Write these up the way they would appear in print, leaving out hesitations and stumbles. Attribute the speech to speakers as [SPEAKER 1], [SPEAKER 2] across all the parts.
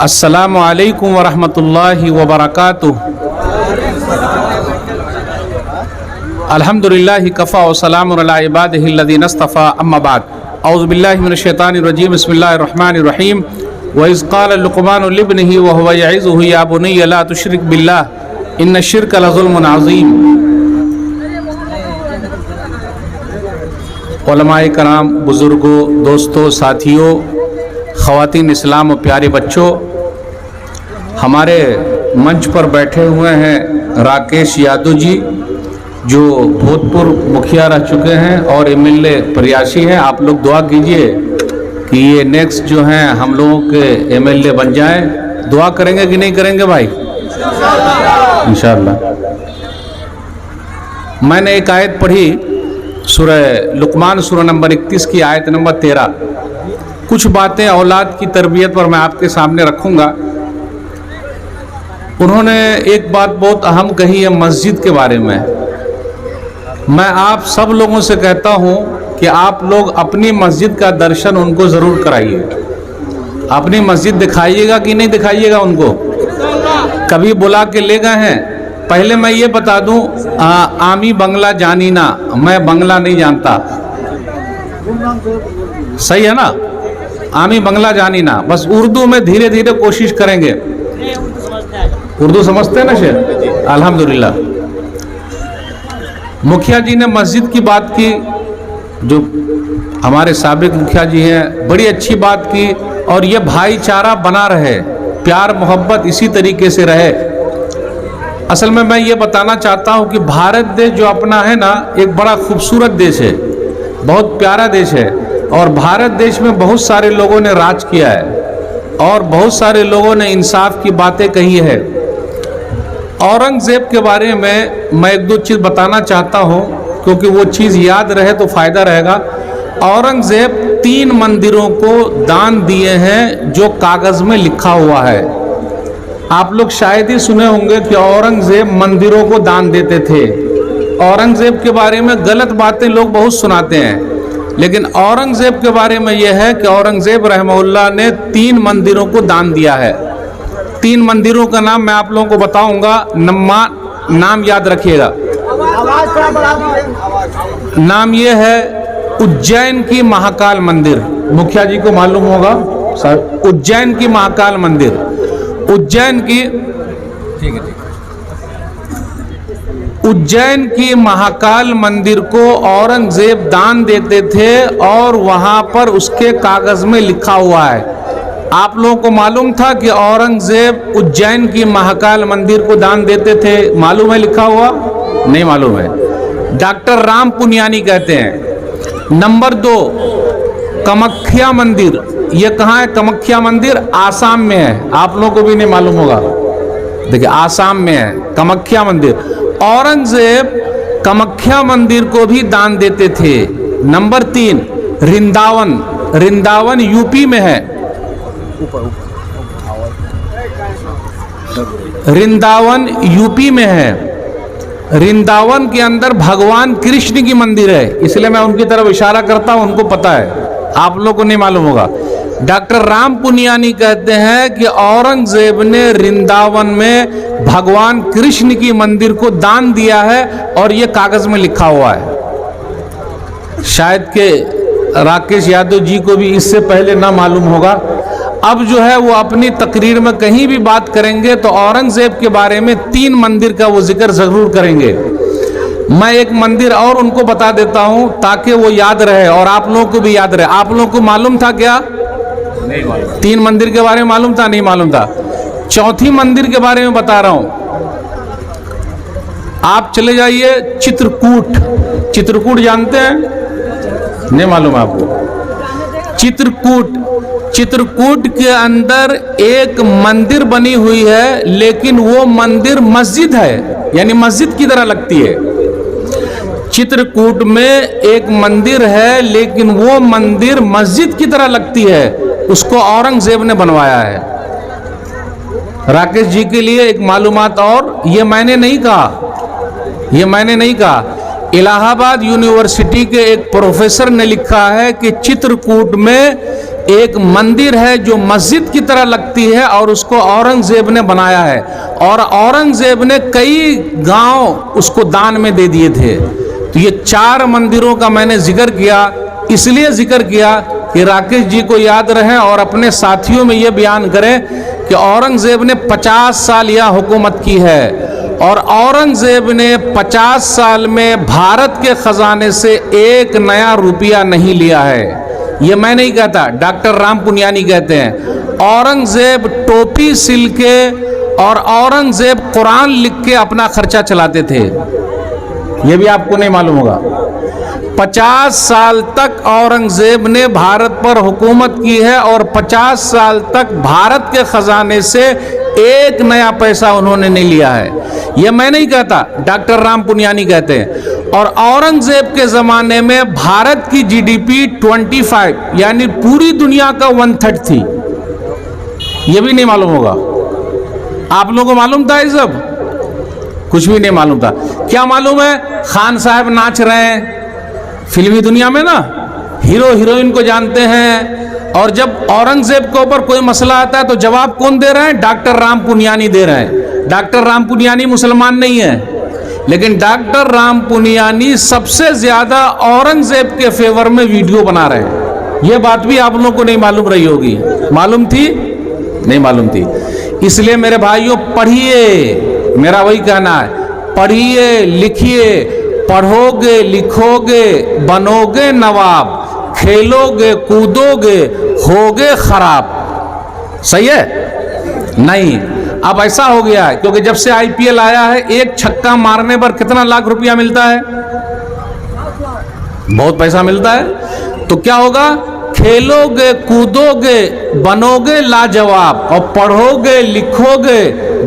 [SPEAKER 1] अस्सलामु अलैकुम वरहमतुल्लाहि वबरकातुह। अल्हम्दुलिल्लाहि कफ़ा व सलामुन अला इबादिहिल्लज़ीना इस्तफ़ा, अम्मा बाद। औज़ु बिल्लाहि मिनश शैतानिर रजीम, बिस्मिल्लाहिर रहमानिर रहीम। व इज़ क़ाला लुक़मानु लिब्निही व हुवा यइज़ुहु या बुनय्या ला तुश्रिक बिल्लाह इन्न शिर्का लज़ुल्मुन अज़ीम। उलमाए कराम, बुज़ुर्गों, दोस्तों, साथियों, ख़वातीन इस्लाम और प्यारे बच्चों, हमारे मंच पर बैठे हुए हैं राकेश यादव जी, जो भूतपूर्व मुखिया रह चुके हैं और एमएलए प्रत्याशी हैं। आप लोग दुआ कीजिए कि ये नेक्स्ट जो हैं हम लोगों के एमएलए बन जाएं। दुआ करेंगे कि नहीं करेंगे भाई? इंशाअल्लाह। मैंने एक आयत पढ़ी, सूरह लुक़मान, सूरह नंबर 31 की आयत नंबर 13। कुछ बातें औलाद की तरबियत पर मैं आपके सामने रखूँगा। उन्होंने एक बात बहुत अहम कही है मस्जिद के बारे में। मैं आप सब लोगों से कहता हूँ कि आप लोग अपनी मस्जिद का दर्शन उनको ज़रूर कराइए। अपनी मस्जिद दिखाइएगा कि नहीं दिखाइएगा उनको? कभी बुला के ले गए हैं? पहले मैं ये बता दूँ, आमी बंगला जानी ना, मैं बंगला नहीं जानता। सही है ना? आमी बंगला जानी ना, बस उर्दू में धीरे धीरे कोशिश करेंगे। उर्दू समझते हैं ना शेर? अल्हम्दुलिल्लाह। मुखिया जी ने मस्जिद की बात की, जो हमारे साबिक मुखिया जी हैं, बड़ी अच्छी बात की। और ये भाईचारा बना रहे, प्यार मोहब्बत इसी तरीके से रहे। असल में मैं ये बताना चाहता हूँ कि भारत देश जो अपना है ना, एक बड़ा खूबसूरत देश है, बहुत प्यारा देश है। और भारत देश में बहुत सारे लोगों ने राज किया है और बहुत सारे लोगों ने इंसाफ की बातें कही है। औरंगज़ेब के बारे में मैं एक दो चीज़ बताना चाहता हूँ, क्योंकि वो चीज़ याद रहे तो फ़ायदा रहेगा। औरंगज़ेब 3 मंदिरों को दान दिए हैं, जो कागज़ में लिखा हुआ है। आप लोग शायद ही सुने होंगे कि औरंगज़ेब मंदिरों को दान देते थे। औरंगज़ेब के बारे में गलत बातें लोग बहुत सुनाते हैं, लेकिन औरंगज़ेब के बारे में यह है कि औरंगज़ेब रहमहुल्लाह ने 3 मंदिरों को दान दिया है। 3 मंदिरों का नाम मैं आप लोगों को बताऊंगा, नाम याद रखिएगा। नाम ये है उज्जैन की महाकाल मंदिर। मुखिया जी को मालूम होगा, उज्जैन की महाकाल मंदिर। उज्जैन की, ठीक है, उज्जैन की महाकाल मंदिर को औरंगज़ेब दान देते थे और वहां पर उसके कागज में लिखा हुआ है। आप लोगों को मालूम था कि औरंगज़ेब उज्जैन की महाकाल मंदिर को दान देते थे? मालूम है लिखा हुआ? नहीं मालूम है। डॉक्टर राम पुनियानी कहते हैं। नंबर 2, कामाख्या मंदिर। ये कहाँ है कामाख्या मंदिर? आसाम में है। आप लोगों को भी नहीं मालूम होगा। देखिए, आसाम में है कामाख्या मंदिर। औरंगज़ेब कामाख्या मंदिर को भी दान देते थे। नंबर 3, वृंदावन। वृंदावन यूपी में है। वृंदावन यूपी में है। वृंदावन के अंदर भगवान कृष्ण की मंदिर है, इसलिए मैं उनकी तरफ इशारा करता हूं, उनको पता है, आप लोगों को नहीं मालूम होगा। डॉक्टर राम पुनियानी कहते हैं कि औरंगज़ेब ने वृंदावन में भगवान कृष्ण की मंदिर को दान दिया है और ये कागज में लिखा हुआ है। शायद के राकेश यादव जी को भी इससे पहले ना मालूम होगा। अब जो है वो अपनी तकरीर में कहीं भी बात करेंगे तो औरंगज़ेब के बारे में 3 मंदिर का वो जिक्र ज़रूर करेंगे। मैं एक मंदिर और उनको बता देता हूं ताकि वो याद रहे और आप लोगों को भी याद रहे। आप लोगों को मालूम था क्या? नहीं मालूम। 3 मंदिर के बारे में मालूम था? नहीं मालूम था। 4थी मंदिर के बारे में बता रहा हूं। आप चले जाइए चित्रकूट। चित्रकूट जानते हैं? नहीं मालूम आपको? चित्रकूट के अंदर एक मंदिर बनी हुई है, लेकिन वो मंदिर मस्जिद है, यानी मस्जिद की तरह लगती है। चित्रकूट में एक मंदिर है, लेकिन वो मंदिर मस्जिद की तरह लगती है। उसको औरंगज़ेब ने बनवाया है। राकेश जी के लिए एक मालूमात और, ये मैंने नहीं कहा, इलाहाबाद यूनिवर्सिटी के एक प्रोफेसर ने लिखा है कि चित्रकूट में एक मंदिर है जो मस्जिद की तरह लगती है और उसको औरंगजेब ने बनाया है, और औरंगजेब ने कई गांव उसको दान में दे दिए थे। तो ये 4 मंदिरों का मैंने जिक्र किया, इसलिए जिक्र किया कि राकेश जी को याद रहे और अपने साथियों में ये बयान करें कि औरंगजेब ने 50 साल यह हुकूमत की है, और औरंगजेब ने 50 साल में भारत के खजाने से एक नया रुपया नहीं लिया है। ये मैं नहीं कहता, डॉक्टर राम पुनियानी कहते हैं। औरंगजेब टोपी सिल के और औरंगजेब कुरान लिख के अपना खर्चा चलाते थे, ये भी आपको नहीं मालूम होगा। 50 साल तक औरंगजेब ने भारत पर हुकूमत की है और 50 साल तक भारत के खजाने से एक नया पैसा उन्होंने नहीं लिया है। यह मैं नहीं कहता, डॉक्टर राम पुनियानी कहते हैं। और औरंगजेब के ज़माने में भारत की जीडीपी 25 यानी पूरी दुनिया का 1/3 थी, यह भी नहीं मालूम होगा। आप लोगों को मालूम था ये सब? कुछ भी नहीं मालूम था। क्या मालूम है? खान साहब नाच रहे हैं फिल्मी दुनिया में ना, हीरो हीरोइन को जानते हैं, और जब औरंगजेब के ऊपर कोई मसला आता है तो जवाब कौन दे रहे हैं? डॉक्टर राम पुनियानी दे रहे हैं। डॉक्टर राम पुनियानी मुसलमान नहीं है, लेकिन डॉक्टर राम पुनियानी सबसे ज्यादा औरंगजेब के फेवर में वीडियो बना रहे हैं। यह बात भी आप लोगों को नहीं मालूम रही होगी। मालूम थी? नहीं मालूम थी। इसलिए मेरे भाइयों पढ़िए, मेरा वही कहना है, पढ़िए लिखिए, पढ़ोगे लिखोगे बनोगे नवाब, खेलोगे कूदोगे होगे खराब। सही है? नहीं, अब ऐसा हो गया है क्योंकि जब से आईपीएल आया है एक छक्का मारने पर कितना लाख रुपया मिलता है? बहुत पैसा मिलता है। तो क्या होगा? खेलोगे कूदोगे बनोगे लाजवाब, और पढ़ोगे लिखोगे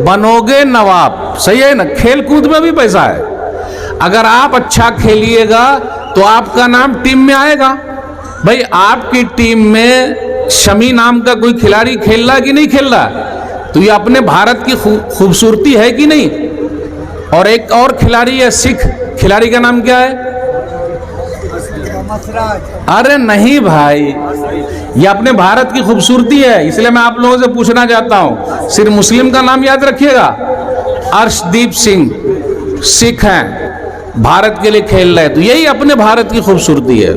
[SPEAKER 1] बनोगे नवाब। सही है ना? खेल कूद में भी पैसा है। अगर आप अच्छा खेलिएगा तो आपका नाम टीम में आएगा। भाई आपकी टीम में शमी नाम का कोई खिलाड़ी खेल रहा कि नहीं खेल रहा? तो ये अपने भारत की खूबसूरती है कि नहीं? और एक और खिलाड़ी है सिख, खिलाड़ी का नाम क्या है? अरे नहीं भाई, ये अपने भारत की खूबसूरती है। इसलिए मैं आप लोगों से पूछना चाहता हूं, सिर्फ मुस्लिम का नाम याद रखिएगा। अर्शदीप सिंह सिख हैं, भारत के लिए खेल रहे हैं, तो यही अपने भारत की खूबसूरती है।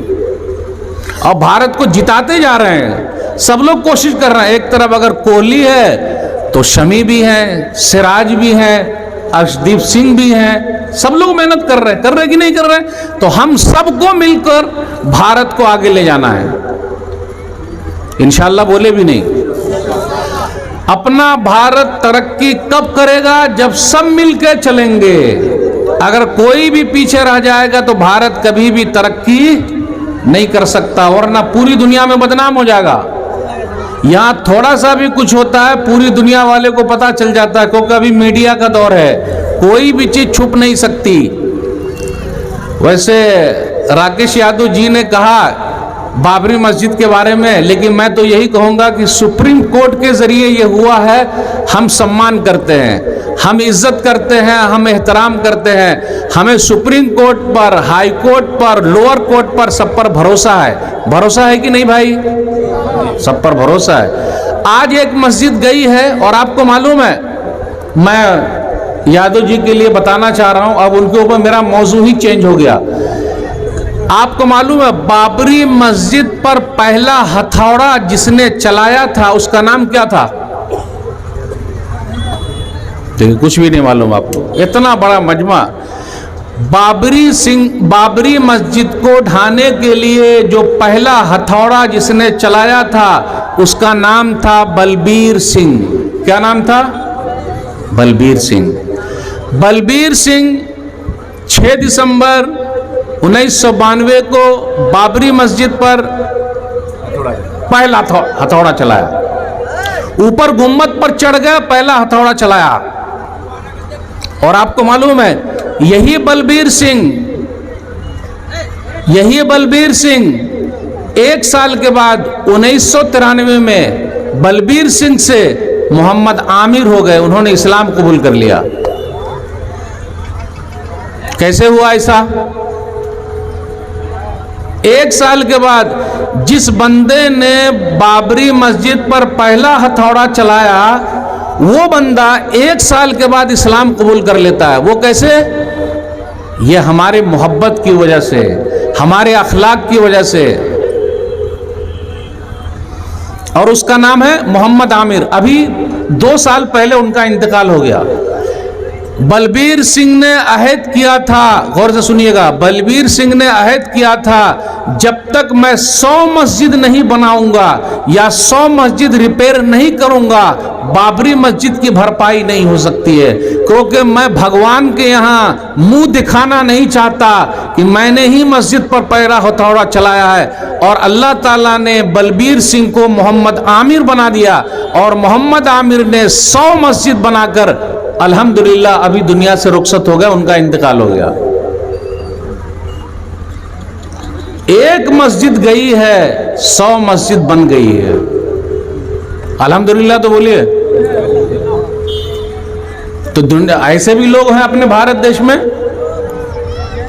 [SPEAKER 1] और भारत को जिताते जा रहे हैं, सब लोग कोशिश कर रहे हैं। एक तरफ अगर कोहली है तो शमी भी हैं, सिराज भी हैं, अर्शदीप सिंह भी हैं, सब लोग मेहनत कर रहे हैं कि नहीं कर रहे हैं? तो हम सबको मिलकर भारत को आगे ले जाना है इंशाअल्लाह। बोले भी नहीं, अपना भारत तरक्की कब करेगा? जब सब मिलकर चलेंगे। अगर कोई भी पीछे रह जाएगा तो भारत कभी भी तरक्की नहीं कर सकता, वरना पूरी दुनिया में बदनाम हो जाएगा। यहां थोड़ा सा भी कुछ होता है पूरी दुनिया वाले को पता चल जाता है, क्योंकि अभी मीडिया का दौर है, कोई भी चीज छुप नहीं सकती। वैसे राकेश यादव जी ने कहा बाबरी मस्जिद के बारे में, लेकिन मैं तो यही कहूंगा कि सुप्रीम कोर्ट के जरिए ये हुआ है। हम सम्मान करते हैं, हम इज्जत करते हैं, हम एहतराम करते हैं। हमें सुप्रीम कोर्ट पर, हाई कोर्ट पर, लोअर कोर्ट पर सब पर भरोसा है। भरोसा है कि नहीं भाई? सब पर भरोसा है। आज एक मस्जिद गई है और आपको मालूम है, मैं यादव जी के लिए बताना चाह रहा हूं, अब उनके ऊपर मेरा मौजू ही चेंज हो गया। आपको मालूम है बाबरी मस्जिद पर पहला हथौड़ा जिसने चलाया था उसका नाम क्या था? देखिए, कुछ भी नहीं मालूम आपको। इतना बड़ा मजमा, बाबरी मस्जिद को ढाने के लिए जो पहला हथौड़ा जिसने चलाया था उसका नाम था बलबीर सिंह। क्या नाम था? बलबीर सिंह। बलबीर सिंह 6 दिसंबर 1992 को बाबरी मस्जिद पर पहला हथौड़ा चलाया। ऊपर गुम्मद पर चढ़ गया, पहला हथौड़ा चलाया। और आपको मालूम है यही बलबीर सिंह 1 साल के बाद 1993 में बलबीर सिंह से मोहम्मद आमिर हो गए, उन्होंने इस्लाम कबूल कर लिया। कैसे हुआ ऐसा? 1 साल के बाद जिस बंदे ने बाबरी मस्जिद पर पहला हथौड़ा चलाया वो बंदा 1 साल के बाद इस्लाम कबूल कर लेता है। वो कैसे? ये हमारे मोहब्बत की वजह से, हमारे अखलाक की वजह से। और उसका नाम है मोहम्मद आमिर। अभी 2 साल पहले उनका इंतकाल हो गया। बलबीर सिंह ने अहद किया था, गौर से सुनिएगा, बलबीर सिंह ने अहद किया था जब तक मैं 100 मस्जिद नहीं बनाऊंगा या 100 मस्जिद रिपेयर नहीं करूंगा बाबरी मस्जिद की भरपाई नहीं हो सकती है, क्योंकि मैं भगवान के यहाँ मुंह दिखाना नहीं चाहता कि मैंने ही मस्जिद पर पहला हथौड़ा चलाया है। और अल्लाह ताला ने बलबीर सिंह को मोहम्मद आमिर बना दिया और मोहम्मद आमिर ने 100 मस्जिद बनाकर अल्हम्दुलिल्लाह अभी दुनिया से रुखसत हो गया, उनका इंतकाल हो गया। एक मस्जिद गई है, 100 मस्जिद बन गई है। अल्हम्दुलिल्लाह तो बोलिए। तो दुनिया ऐसे भी लोग हैं अपने भारत देश में,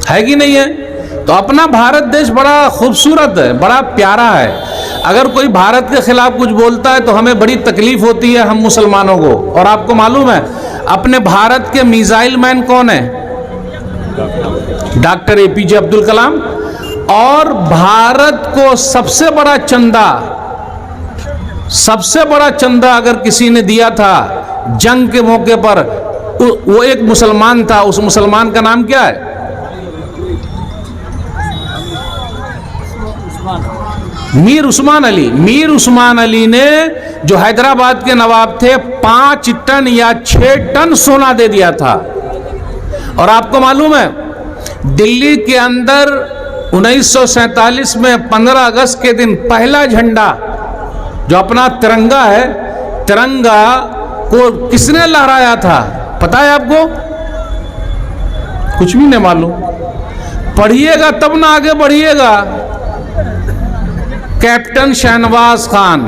[SPEAKER 1] है कि नहीं है? तो अपना भारत देश बड़ा खूबसूरत है, बड़ा प्यारा है। अगर कोई भारत के खिलाफ कुछ बोलता है तो हमें बड़ी तकलीफ होती है हम मुसलमानों को। और आपको मालूम है अपने भारत के मिसाइल मैन कौन है? Doctor APJ Abdul Kalam. और भारत को सबसे बड़ा चंदा अगर किसी ने दिया था जंग के मौके पर, वो एक मुसलमान था। उस मुसलमान का नाम क्या है? मीर उस्मान अली। मीर उस्मान अली ने, जो हैदराबाद के नवाब थे, 5 टन या 6 टन सोना दे दिया था। और आपको मालूम है दिल्ली के अंदर 1947 में 15 अगस्त के दिन पहला झंडा जो अपना तिरंगा है, तिरंगा को किसने लहराया था पता है आपको? कुछ भी नहीं मालूम। पढ़िएगा तब ना आगे बढ़िएगा। कैप्टन शहनवाज खान,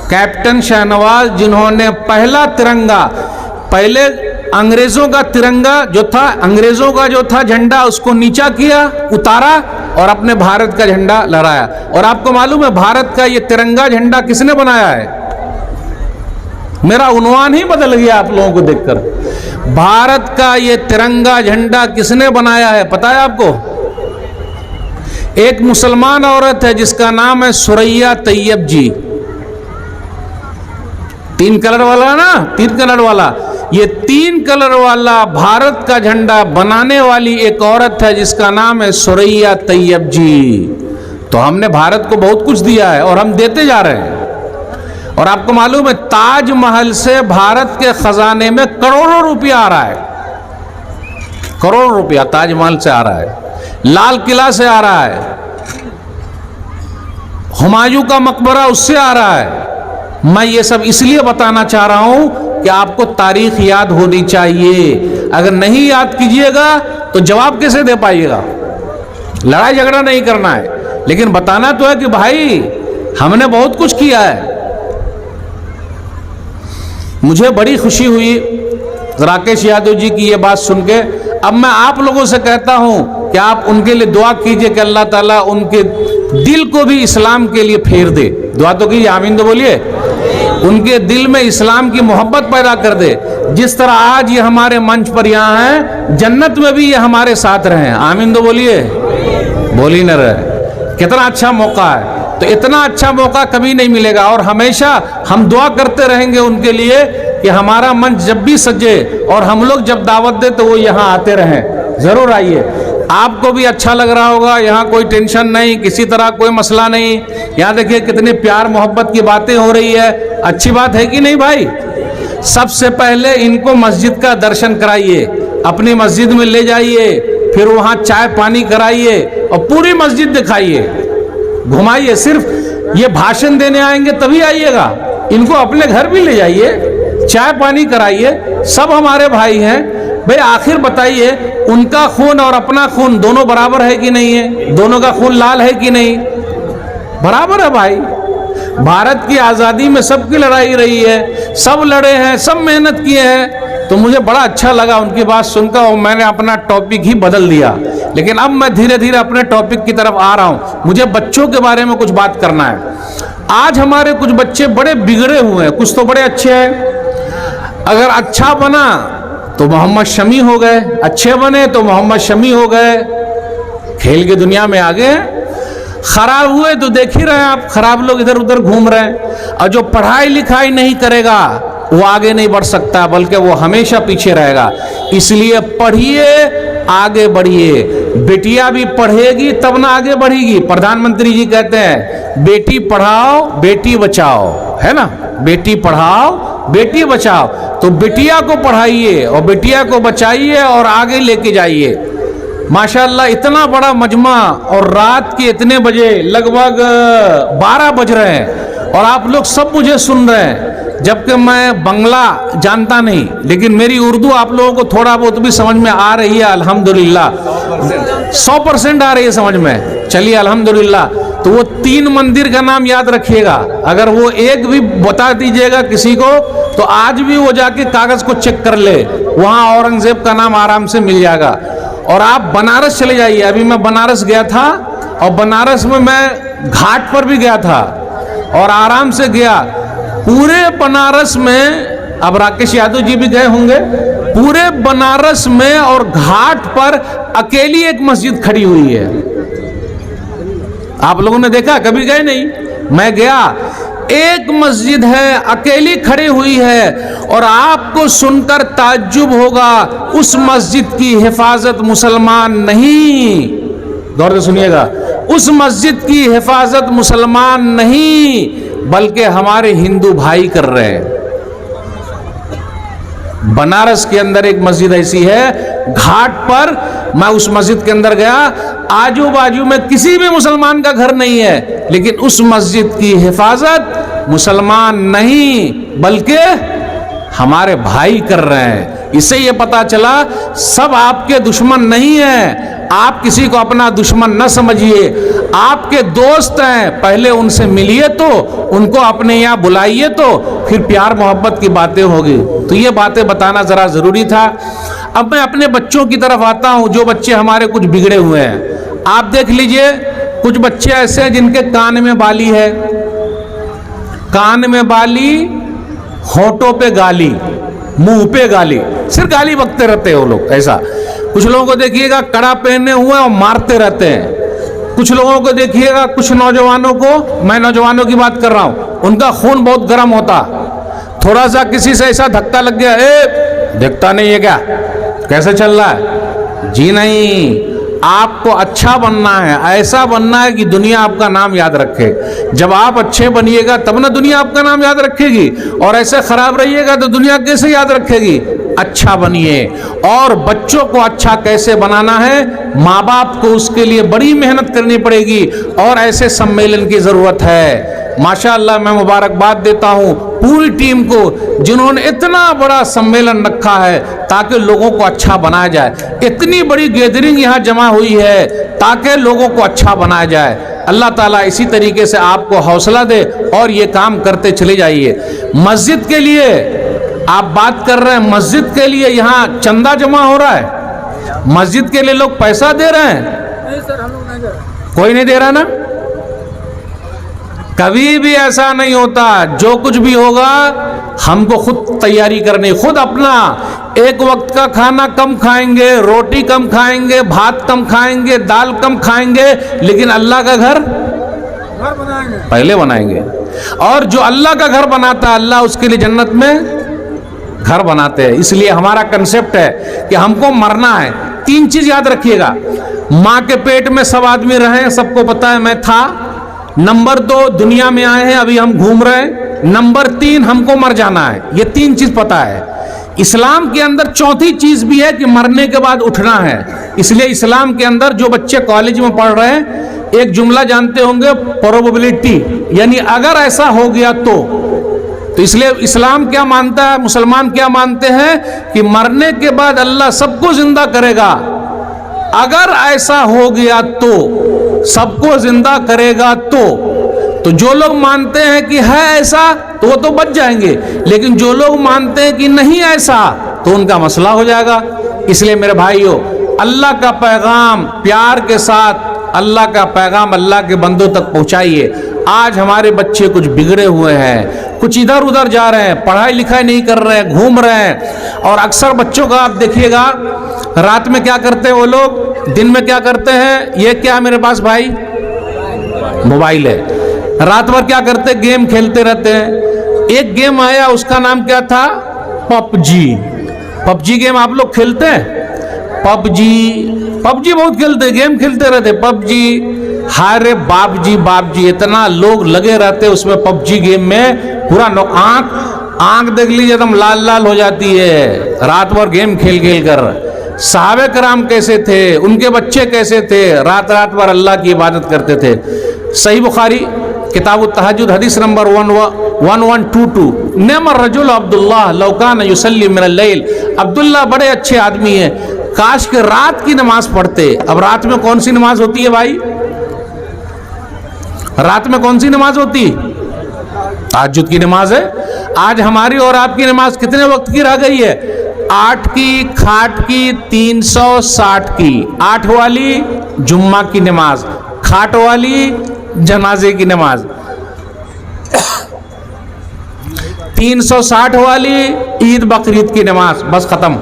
[SPEAKER 1] कैप्टन शहनवाज, जिन्होंने पहला तिरंगा, पहले अंग्रेजों का तिरंगा जो था, अंग्रेजों का जो था झंडा, उसको नीचा किया, उतारा और अपने भारत का झंडा लहराया। और आपको मालूम है भारत का ये तिरंगा झंडा किसने बनाया है? मेरा उन्वान ही बदल गया आप लोगों को देखकर। भारत का ये तिरंगा झंडा किसने बनाया है पता है आपको? एक मुसलमान औरत है जिसका नाम है सुरैया तैयब जी। 3 कलर वाला ना, 3 कलर वाला, ये 3 कलर वाला भारत का झंडा बनाने वाली एक औरत है जिसका नाम है सुरैया तैयब जी। तो हमने भारत को बहुत कुछ दिया है और हम देते जा रहे हैं। और आपको मालूम है ताजमहल से भारत के खजाने में करोड़ों रुपया आ रहा है, करोड़ों रुपया ताजमहल से आ रहा है, लाल किला से आ रहा है, हुमायूं का मकबरा उससे आ रहा है। मैं ये सब इसलिए बताना चाह रहा हूं कि आपको तारीख याद होनी चाहिए। अगर नहीं याद कीजिएगा तो जवाब कैसे दे पाइएगा? लड़ाई झगड़ा नहीं करना है, लेकिन बताना तो है कि भाई हमने बहुत कुछ किया है। मुझे बड़ी खुशी हुई राकेश यादव जी की ये बात सुन के। अब मैं आप लोगों से कहता हूं कि आप उनके लिए दुआ कीजिए कि अल्लाह ताला उनके दिल को भी इस्लाम के लिए फेर दे। दुआ तो कीजिए, आमीन तो बोलिए। उनके दिल में इस्लाम की मोहब्बत पैदा कर दे। जिस तरह आज ये हमारे मंच पर यहाँ हैं, जन्नत में भी ये हमारे साथ रहें। आमीन तो बोलिए, बोल ही न रहे। कितना अच्छा मौका है। तो इतना अच्छा मौका कभी नहीं मिलेगा। और हमेशा हम दुआ करते रहेंगे उनके लिए कि हमारा मंच जब भी सजे और हम लोग जब दावत दे तो वो यहाँ आते रहें। जरूर आइए, आपको भी अच्छा लग रहा होगा। यहाँ कोई टेंशन नहीं, किसी तरह कोई मसला नहीं। यहाँ देखिए कितनी प्यार मोहब्बत की बातें हो रही है। अच्छी बात है कि नहीं भाई? सबसे पहले इनको मस्जिद का दर्शन कराइए, अपनी मस्जिद में ले जाइए, फिर वहाँ चाय पानी कराइए और पूरी मस्जिद दिखाइए, घुमाइए। सिर्फ ये भाषण देने आएंगे तभी आइएगा, इनको अपने घर भी ले जाइए, चाय पानी कराइए। सब हमारे भाई हैं भाई। आखिर बताइए, उनका खून और अपना खून दोनों बराबर है कि नहीं है? दोनों का खून लाल है कि नहीं? बराबर है भाई। भारत की आज़ादी में सबकी लड़ाई रही है, सब लड़े हैं, सब मेहनत किए हैं। तो मुझे बड़ा अच्छा लगा उनकी बात सुनकर और मैंने अपना टॉपिक ही बदल दिया। लेकिन अब मैं धीरे धीरे अपने टॉपिक की तरफ आ रहा हूँ। मुझे बच्चों के बारे में कुछ बात करना है। आज हमारे कुछ बच्चे बड़े बिगड़े हुए हैं, कुछ तो बड़े अच्छे हैं। अगर अच्छा बना तो मोहम्मद शमी हो गए, अच्छे बने तो मोहम्मद शमी हो गए, खेल की दुनिया में आगे हैं। खराब हुए तो देख ही रहे हैं आप, खराब लोग इधर उधर घूम रहे हैं। और जो पढ़ाई लिखाई नहीं करेगा वो आगे नहीं बढ़ सकता, बल्कि वो हमेशा पीछे रहेगा। इसलिए पढ़िए, आगे बढ़िए। बेटियां भी पढ़ेगी तब ना आगे बढ़ेगी। प्रधानमंत्री जी कहते हैं बेटी पढ़ाओ बेटी बचाओ, है ना, बेटी पढ़ाओ बेटी बचाओ। तो बिटिया को पढ़ाइए और बिटिया को बचाइए और आगे लेके जाइए। माशाअल्लाह इतना बड़ा मजमा और रात के इतने बजे लगभग 12 बज रहे हैं और आप लोग सब मुझे सुन रहे हैं, जबकि मैं बंगला जानता नहीं, लेकिन मेरी उर्दू आप लोगों को थोड़ा बहुत भी समझ में आ रही है अल्हम्दुलिल्लाह, 100% आ रही है समझ में। चलिए अल्हम्दुलिल्लाह। तो वो 3 मंदिर का नाम याद रखिएगा, अगर वो एक भी बता दीजिएगा किसी को तो आज भी वो जाके कागज को चेक कर ले, वहाँ औरंगजेब का नाम आराम से मिल जाएगा। और आप बनारस चले जाइए, अभी मैं बनारस गया था और बनारस में मैं घाट पर भी गया था और आराम से गया। पूरे बनारस में, अब राकेश यादव जी भी गए होंगे, पूरे बनारस में और घाट पर अकेली एक मस्जिद खड़ी हुई है। आप लोगों ने देखा? कभी गए नहीं? मैं गया, एक मस्जिद है अकेली खड़ी हुई है और आपको सुनकर ताज्जुब होगा, उस मस्जिद की हिफाजत मुसलमान नहीं, गौर से सुनिएगा, उस मस्जिद की हिफाजत मुसलमान नहीं बल्कि हमारे हिंदू भाई कर रहे हैं। बनारस के अंदर एक मस्जिद ऐसी है, घाट पर, मैं उस मस्जिद के अंदर गया, आजू बाजू में किसी भी मुसलमान का घर नहीं है, लेकिन उस मस्जिद की हिफाजत मुसलमान नहीं बल्कि हमारे भाई कर रहे हैं। इससे ये पता चला सब आपके दुश्मन नहीं है, आप किसी को अपना दुश्मन न समझिए, आपके दोस्त हैं, पहले उनसे मिलिए तो, उनको अपने यहाँ बुलाइए तो फिर प्यार मोहब्बत की बातें होगी। तो ये बातें बताना जरा जरूरी था। अब मैं अपने बच्चों की तरफ आता हूँ, जो बच्चे हमारे कुछ बिगड़े हुए हैं। आप देख लीजिए, कुछ बच्चे ऐसे हैं जिनके कान में बाली है, कान में बाली, होठों पे गाली, मुंह पे गाली, सिर्फ गाली बकते रहते हैं वो लोग। ऐसा कुछ लोगों को देखिएगा कड़ा पहने हुए और मारते रहते हैं। कुछ लोगों को देखिएगा, कुछ नौजवानों को, मैं नौजवानों की बात कर रहा हूं, उनका खून बहुत गर्म होता, थोड़ा सा किसी से ऐसा धक्का लग गया, देखता नहीं है क्या कैसे चल रहा है? जी नहीं, आपको अच्छा बनना है, ऐसा बनना है कि दुनिया आपका नाम याद रखे। जब आप अच्छे बनिएगा तब ना दुनिया आपका नाम याद रखेगी, और ऐसे खराब रहिएगा तो दुनिया कैसे याद रखेगी? अच्छा बनिए। और बच्चों को अच्छा कैसे बनाना है, माँ बाप को उसके लिए बड़ी मेहनत करनी पड़ेगी और ऐसे सम्मेलन की जरूरत है। माशाअल्लाह, मैं मुबारकबाद देता हूँ पूरी टीम को जिन्होंने इतना बड़ा सम्मेलन रखा है ताकि लोगों को अच्छा बनाया जाए। इतनी बड़ी गैदरिंग यहाँ जमा हुई है ताकि लोगों को अच्छा बनाया जाए। अल्लाह ताला इसी तरीके से आपको हौसला दे और ये काम करते चले जाइए। मस्जिद के लिए आप बात कर रहे हैं, मस्जिद के लिए यहाँ चंदा जमा हो रहा है, मस्जिद के लिए लोग पैसा दे रहे हैं? नहीं सर, हम लोग नहीं दे रहे। कोई नहीं दे रहा ना? कभी भी ऐसा नहीं होता। जो कुछ भी होगा हमको खुद तैयारी करनी, खुद अपना एक वक्त का खाना कम खाएंगे, रोटी कम खाएंगे, भात कम खाएंगे, दाल कम खाएंगे, लेकिन अल्लाह का घर बनाएंगे, पहले बनाएंगे। और जो अल्लाह का घर बनाता है, अल्लाह उसके लिए जन्नत में घर बनाते हैं। इसलिए हमारा कंसेप्ट है कि हमको मरना है। 3 चीज याद रखिएगा, माँ के पेट में सब आदमी रहे, सबको पता है, मैं था। नंबर 2, दुनिया में आए हैं, अभी हम घूम रहे हैं। नंबर 3, हमको मर जाना है। ये 3 चीज पता है। इस्लाम के अंदर चौथी चीज भी है कि मरने के बाद उठना है। इसलिए इस्लाम के अंदर जो बच्चे कॉलेज में पढ़ रहे हैं, एक जुमला जानते होंगे, प्रोबेबिलिटी, यानी अगर ऐसा हो गया तो इसलिए इस्लाम क्या मानता है, मुसलमान क्या मानते हैं कि मरने के बाद अल्लाह सबको जिंदा करेगा। अगर ऐसा हो गया तो, सबको जिंदा करेगा तो जो लोग मानते हैं कि है ऐसा तो वो तो बच जाएंगे, लेकिन जो लोग मानते हैं कि नहीं ऐसा तो उनका मसला हो जाएगा। इसलिए मेरे भाइयों, अल्लाह का पैगाम प्यार के साथ, अल्लाह का पैगाम अल्लाह के बंदों तक पहुंचाइए। आज हमारे बच्चे कुछ बिगड़े हुए हैं, कुछ इधर उधर जा रहे हैं, पढ़ाई लिखाई नहीं कर रहे हैं, घूम रहे हैं। और अक्सर बच्चों का आप देखिएगा, रात में क्या करते हैं वो लोग, दिन में क्या करते हैं। ये क्या है मेरे पास भाई, मोबाइल है। रात भर क्या करते, गेम खेलते रहते हैं। एक गेम आया, उसका नाम क्या था, पबजी। पबजी गेम आप लोग खेलते हैं? पबजी बहुत खेलते हैं, गेम खेलते रहते, पबजी। हारे बाप जी इतना लोग लगे रहते उसमें, पबजी गेम में। पूरा आंख देख लीजिए एकदम लाल लाल हो जाती है, रात भर गेम खेल खेल कर। सहाबे कराम कैसे थे, उनके बच्चे कैसे थे, रात रात भर अल्लाह की इबादत करते थे। सही बुखारी किताब तहज्जुद हदीस नंबर 1122, नेमर रजुल अब्दुल्लाह लौ कान युसल्ली मिनल लैल। अब्दुल्ला बड़े अच्छे आदमी हैं, काश के रात की नमाज पढ़ते। अब रात में कौन सी नमाज होती है भाई, रात में कौन सी नमाज होती, तहज्जुद की नमाज है। आज हमारी और आपकी नमाज कितने वक्त की रह गई है, 8 की, खाट की, 360 की। 8 वाली जुम्मा की नमाज, खाट वाली जनाजे की नमाज, 360 वाली ईद बकरीद की नमाज, बस खत्म।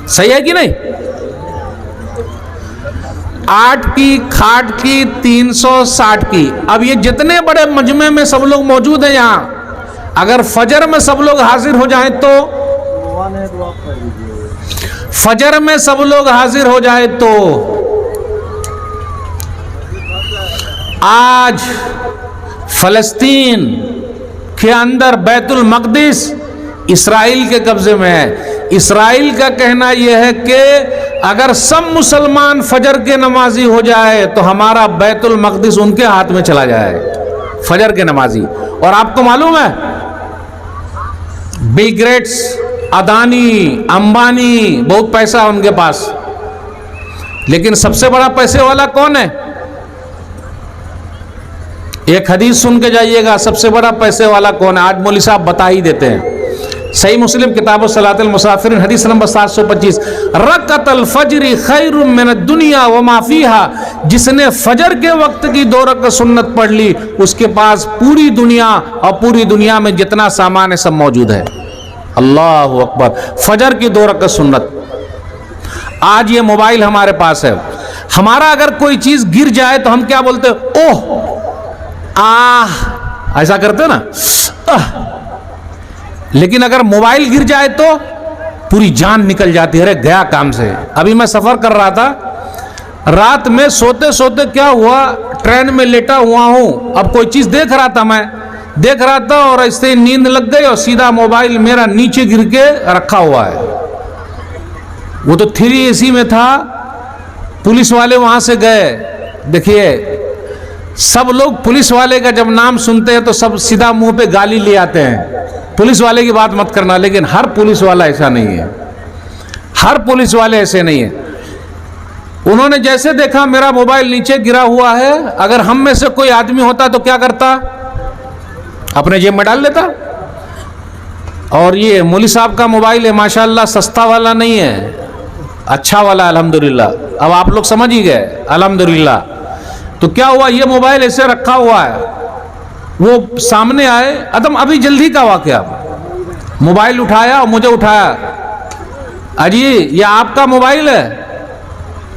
[SPEAKER 1] सही है कि नहीं? 8 की, खाट की, 360 की। अब ये जितने बड़े मजमे में सब लोग मौजूद हैं यहाँ, अगर फजर में सब लोग हाजिर हो जाएं तो, फजर में सब लोग हाजिर हो जाए तो आज फलस्तीन के अंदर बैतुल मक़दिस इसराइल के कब्जे में है। इसराइल का कहना यह है कि अगर सब मुसलमान फजर के नमाजी हो जाए तो हमारा बैतुल मक़दिस उनके हाथ में चला जाए, फजर के नमाजी। और आपको मालूम है, बिल गेट्स, अदानी, अंबानी, बहुत पैसा है उनके पास, लेकिन सबसे बड़ा पैसे वाला कौन है? एक हदीस सुन के जाइएगा, सबसे बड़ा पैसे वाला कौन है, आज मौलवी साहब बता ही देते हैं। सही मुस्लिम किताब सलातुल मुसाफिरिन हदीस नंबर 725, रकअतल फज्र खैरुम मिनद दुनिया व मा फीहा। जिसने फजर के वक्त की 2 रकात सुन्नत पढ़ ली, उसके पास पूरी दुनिया और पूरी दुनिया में जितना सामान है सब मौजूद है। अल्लाह अकबर। फजर की 2 रकात सुन्नत। आज ये मोबाइल हमारे पास है, हमारा अगर कोई चीज गिर जाए तो हम क्या बोलते हैं, ओह आह, ऐसा करते ना। लेकिन अगर मोबाइल गिर जाए तो पूरी जान निकल जाती है, अरे गया काम से। अभी मैं सफर कर रहा था, रात में सोते सोते क्या हुआ, ट्रेन में लेटा हुआ हूं, अब कोई चीज देख रहा था, मैं देख रहा था और ऐसे नींद लग गई और सीधा मोबाइल मेरा नीचे गिर के रखा हुआ है। वो तो 3 AC में था। पुलिस वाले वहां से गए। देखिए, सब लोग पुलिस वाले का जब नाम सुनते हैं तो सब सीधा मुंह पे गाली ले आते हैं, पुलिस वाले की बात मत करना। लेकिन हर पुलिस वाला ऐसा नहीं है, हर पुलिस वाले ऐसे नहीं है। उन्होंने जैसे देखा मेरा मोबाइल नीचे गिरा हुआ है, अगर हम में से कोई आदमी होता तो क्या करता, अपने जेब में डाल लेता। और ये मौलवी साहब का मोबाइल है, माशाल्लाह सस्ता वाला नहीं है, अच्छा वाला, अल्हम्दुलिल्लाह। अब आप लोग समझ ही गए, अल्हम्दुलिल्लाह। तो क्या हुआ, ये मोबाइल ऐसे रखा हुआ है, वो सामने आए, अदम अभी जल्दी का वाकया, मोबाइल उठाया और मुझे उठाया, अजी ये आपका मोबाइल है।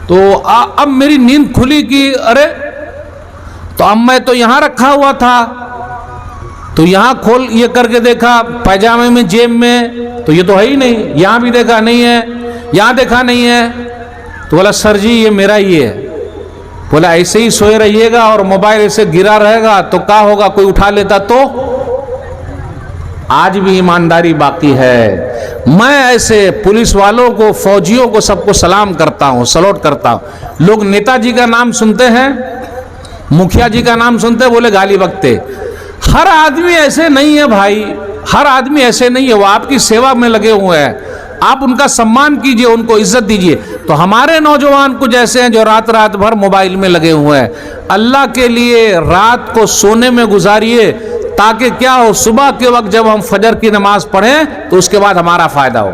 [SPEAKER 1] तो अब मेरी नींद खुली कि अरे, तो अब मैं तो यहां रखा हुआ था, तो यहां खोल ये करके देखा, पैजामे में, जेब में, तो ये तो है ही नहीं। यहां भी देखा नहीं है, यहां देखा नहीं है। तो बोला सर जी ये मेरा ही है। बोला ऐसे ही सोए रहिएगा और मोबाइल ऐसे गिरा रहेगा तो क्या होगा, कोई उठा लेता तो। आज भी ईमानदारी बाकी है। मैं ऐसे पुलिस वालों को, फौजियों को, सबको सलाम करता हूं, सलूट करता हूं। लोग नेताजी का नाम सुनते हैं, मुखिया जी का नाम सुनते हैं, बोले गाली बकते। हर आदमी ऐसे नहीं है भाई, हर आदमी ऐसे नहीं है। वो आपकी सेवा में लगे हुए हैं, आप उनका सम्मान कीजिए, उनको इज्जत दीजिए। तो हमारे नौजवान कुछ ऐसे हैं जो रात रात भर मोबाइल में लगे हुए हैं। अल्लाह के लिए रात को सोने में गुजारिए, ताकि क्या हो, सुबह के वक्त जब हम फजर की नमाज पढ़ें तो उसके बाद हमारा फायदा हो।